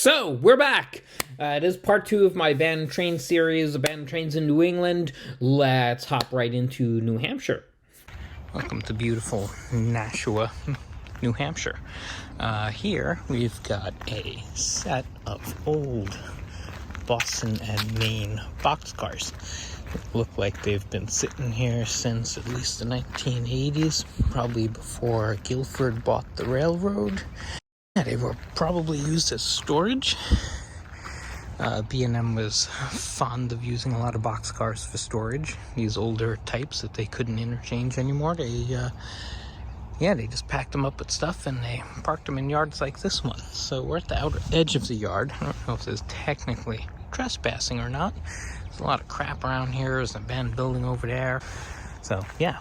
So, we're back! It is part 2 of my abandoned train series, Abandoned Trains in New England. Let's hop right into New Hampshire. Welcome to beautiful Nashua, New Hampshire. Here we've got a set of old Boston and Maine boxcars. Look like they've been sitting here since at least the 1980s, probably before Guilford bought the railroad. Yeah, they were probably used as storage. B&M was fond of using a lot of boxcars for storage. These older types that they couldn't interchange anymore, they just packed them up with stuff and they parked them in yards like this one. So we're at the outer edge of the yard. I don't know if this is technically trespassing or not. There's a lot of crap around here. There's an abandoned building over there. So, yeah.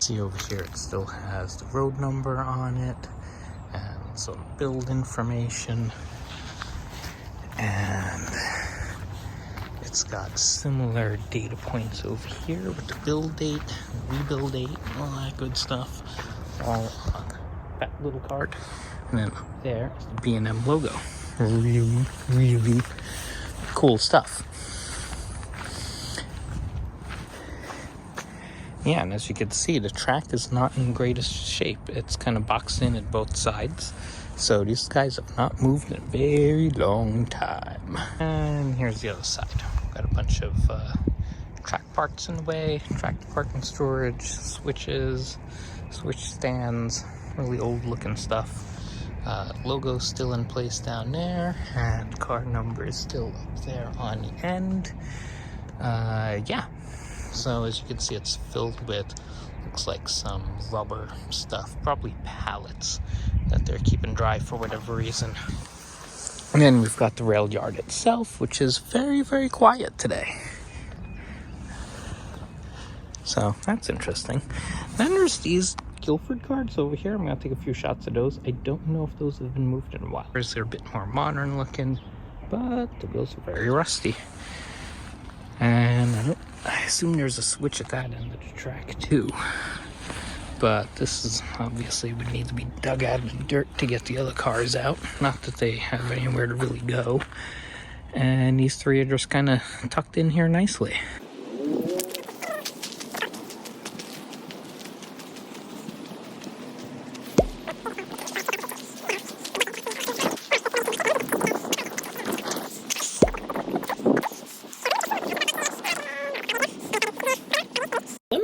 See over here, it still has the road number on it and some build information. And it's got similar data points over here with the build date, rebuild date, and all that good stuff, all on that little card. And then up there is the B&M logo. Really, really cool stuff. Yeah, and as you can see, the track is not in greatest shape. It's kind of boxed in at both sides. So these guys have not moved in a very long time. And here's the other side. Got a bunch of track parts in the way, tractor parking storage, switches, switch stands, really old looking stuff. Logo's still in place down there, and car number is still up there on the end. Yeah. So as you can see, it's filled with, looks like some rubber stuff, probably pallets that they're keeping dry for whatever reason. And then we've got the rail yard itself, which is very, very quiet today. So that's interesting. Then there's these Guilford cars over here. I'm going to take a few shots of those. I don't know if those have been moved in a while. They're a bit more modern looking, but the wheels are very rusty. And I assume there's a switch at that end of the track too. But this is obviously would need to be dug out of the dirt to get the other cars out. Not that they have anywhere to really go. And these three are just kind of tucked in here nicely.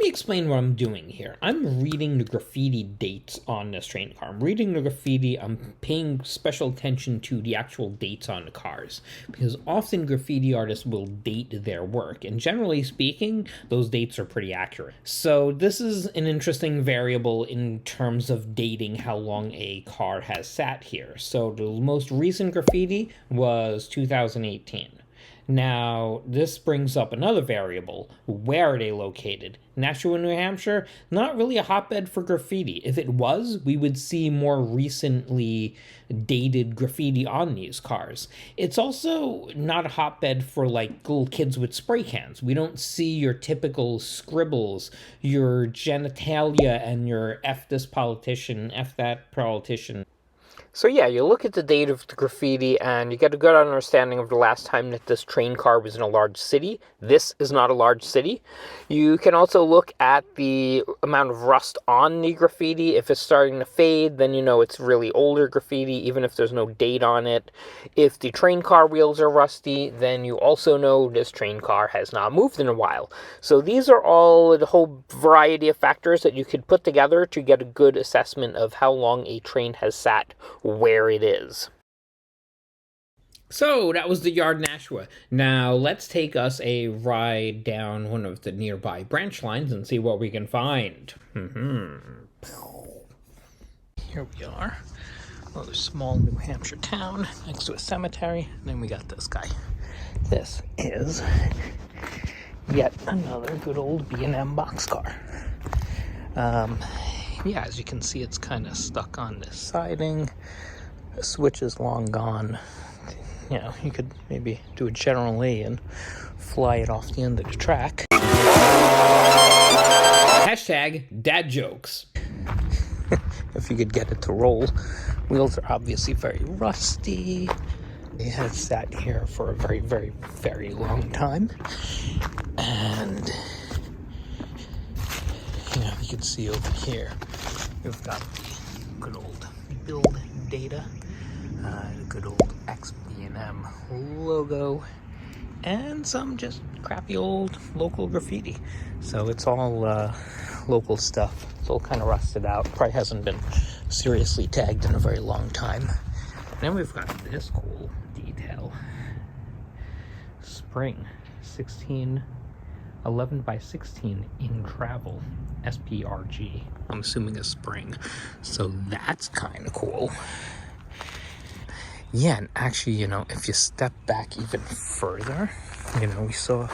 Explain what I'm doing here. I'm reading the graffiti dates on this train car. I'm reading the graffiti. I'm paying special attention to the actual dates on the cars, because often graffiti artists will date their work, and generally speaking, those dates are pretty accurate. So this is an interesting variable in terms of dating how long a car has sat here. So the most recent graffiti was 2018. Now, this brings up another variable. Where are they located? Nashua, New Hampshire, not really a hotbed for graffiti. If it was, we would see more recently dated graffiti on these cars. It's also not a hotbed for like little kids with spray cans. We don't see your typical scribbles, your genitalia, and your F this politician, F that politician. So yeah, you look at the date of the graffiti and you get a good understanding of the last time that this train car was in a large city. This is not a large city. You can also look at the amount of rust on the graffiti. If it's starting to fade, then you know it's really older graffiti, even if there's no date on it. If the train car wheels are rusty, then you also know this train car has not moved in a while. So these are all the whole variety of factors that you could put together to get a good assessment of how long a train has sat where it is. So that was the yard in Nashua. Now let's take us a ride down one of the nearby branch lines and see what we can find. Here we are. Another small New Hampshire town next to a cemetery. And then we got this guy. This is yet another good old B&M boxcar. Yeah, as you can see, it's kind of stuck on this siding. The switch is long gone. You know, you could maybe do a General Lee and fly it off the end of the track. Hashtag dad jokes. If you could get it to roll. Wheels are obviously very rusty. They have sat here for a very, very, very long time. And, you can see over here, we've got the good old build data, the good old XB&M logo, and some just crappy old local graffiti. So it's all local stuff. It's all kind of rusted out. Probably hasn't been seriously tagged in a very long time. Then we've got this cool detail. Spring 11 by 16 in travel. SPRG. I'm assuming a spring. So that's kind of cool. Yeah, and actually, if you step back even further, we saw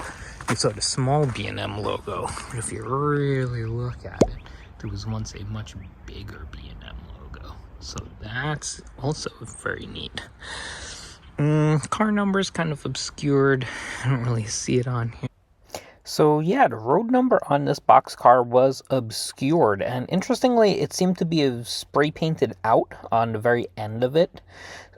the small B&M logo. But if you really look at it, there was once a much bigger B&M logo. So that's also very neat. Car number's kind of obscured. I don't really see it on here. So yeah, the road number on this boxcar was obscured, and interestingly, it seemed to be spray painted out on the very end of it.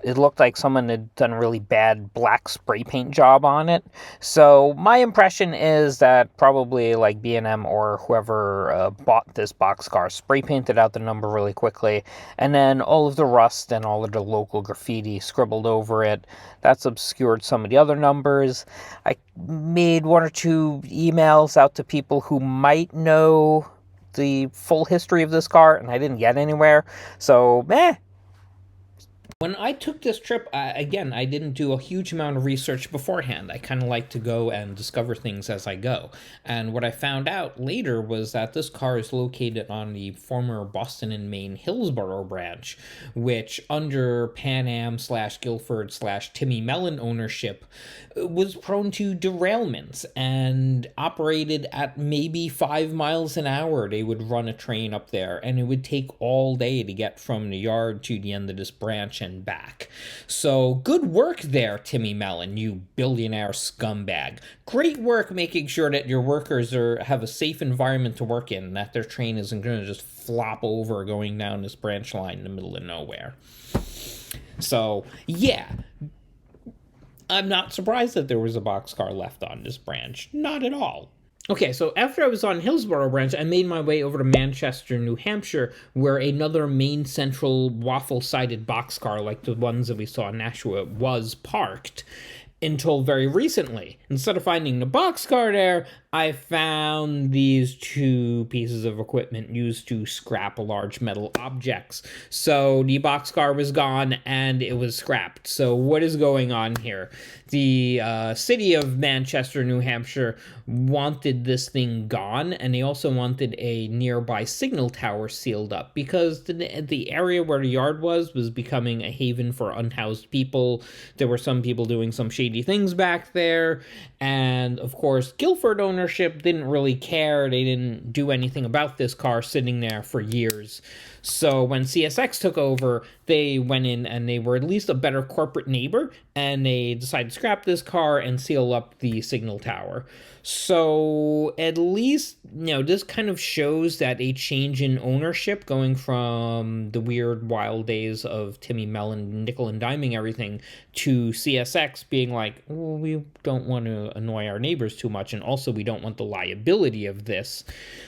It looked like someone had done a really bad black spray paint job on it. So my impression is that probably like B&M or whoever bought this boxcar spray painted out the number really quickly, and then all of the rust and all of the local graffiti scribbled over it. That's obscured some of the other numbers. I made one or two emails out to people who might know the full history of this car, and I didn't get anywhere. So, When I took this trip, I didn't do a huge amount of research beforehand. I kind of like to go and discover things as I go. And what I found out later was that this car is located on the former Boston and Maine Hillsboro branch, which under Pan Am / Guilford / Timmy Mellon ownership was prone to derailments and operated at maybe 5 miles an hour. They would run a train up there, and it would take all day to get from the yard to the end of this branch and back. So good work there, Timmy Mellon, you billionaire scumbag. Great work making sure that your workers have a safe environment to work in, and that their train isn't going to just flop over going down this branch line in the middle of nowhere. So, yeah. I'm not surprised that there was a boxcar left on this branch. Not at all. Okay, so after I was on Hillsboro branch, I made my way over to Manchester, New Hampshire, where another Maine Central waffle-sided boxcar, like the ones that we saw in Nashua, was parked until very recently. Instead of finding the boxcar there, I found these two pieces of equipment used to scrap large metal objects. So the boxcar was gone and it was scrapped. So what is going on here? The city of Manchester, New Hampshire wanted this thing gone, and they also wanted a nearby signal tower sealed up because the area where the yard was becoming a haven for unhoused people. There were some people doing some shady things back there, and of course Guilford ownership didn't really care. They didn't do anything about this car sitting there for years. So when CSX took over, they went in and they were at least a better corporate neighbor, and they decided to scrap this car and seal up the signal tower. So at least, this kind of shows that a change in ownership, going from the weird wild days of Timmy Mellon nickel and diming everything to CSX being like, well, we don't want to annoy our neighbors too much, and also we don't want the liability of this.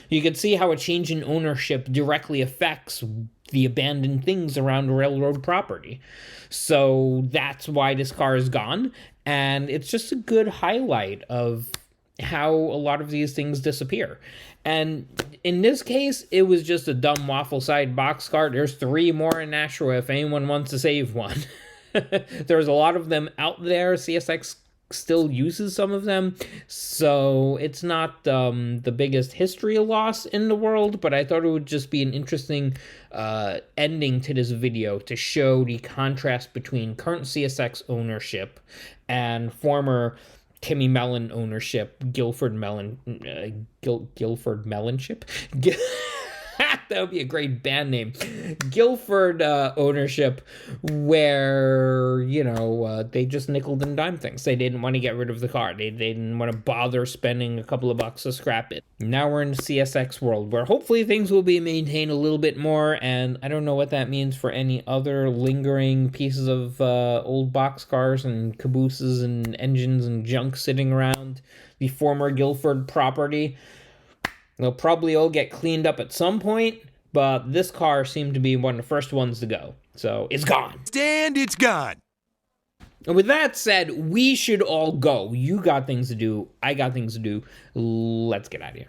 You can see how a change in ownership directly affects the abandoned things around railroad property. So that's why this car is gone, and it's just a good highlight of how a lot of these things disappear. And in this case, it was just a dumb waffle-side boxcar. There's 3 more in Nashua if anyone wants to save one. There's a lot of them out there. CSX still uses some of them, so it's not the biggest history loss in the world, but I thought it would just be an interesting ending to this video to show the contrast between current CSX ownership and former Timmy Mellon ownership, Guilford Mellonship. That would be a great band name. Guilford ownership, where, they just nickel and dime things. They didn't want to get rid of the car. They didn't want to bother spending a couple of bucks to scrap it. Now we're in the CSX world, where hopefully things will be maintained a little bit more, and I don't know what that means for any other lingering pieces of old boxcars and cabooses and engines and junk sitting around the former Guilford property. They'll probably all get cleaned up at some point, but this car seemed to be one of the first ones to go. So it's gone. And it's gone. And with that said, we should all go. You got things to do. I got things to do. Let's get out of here.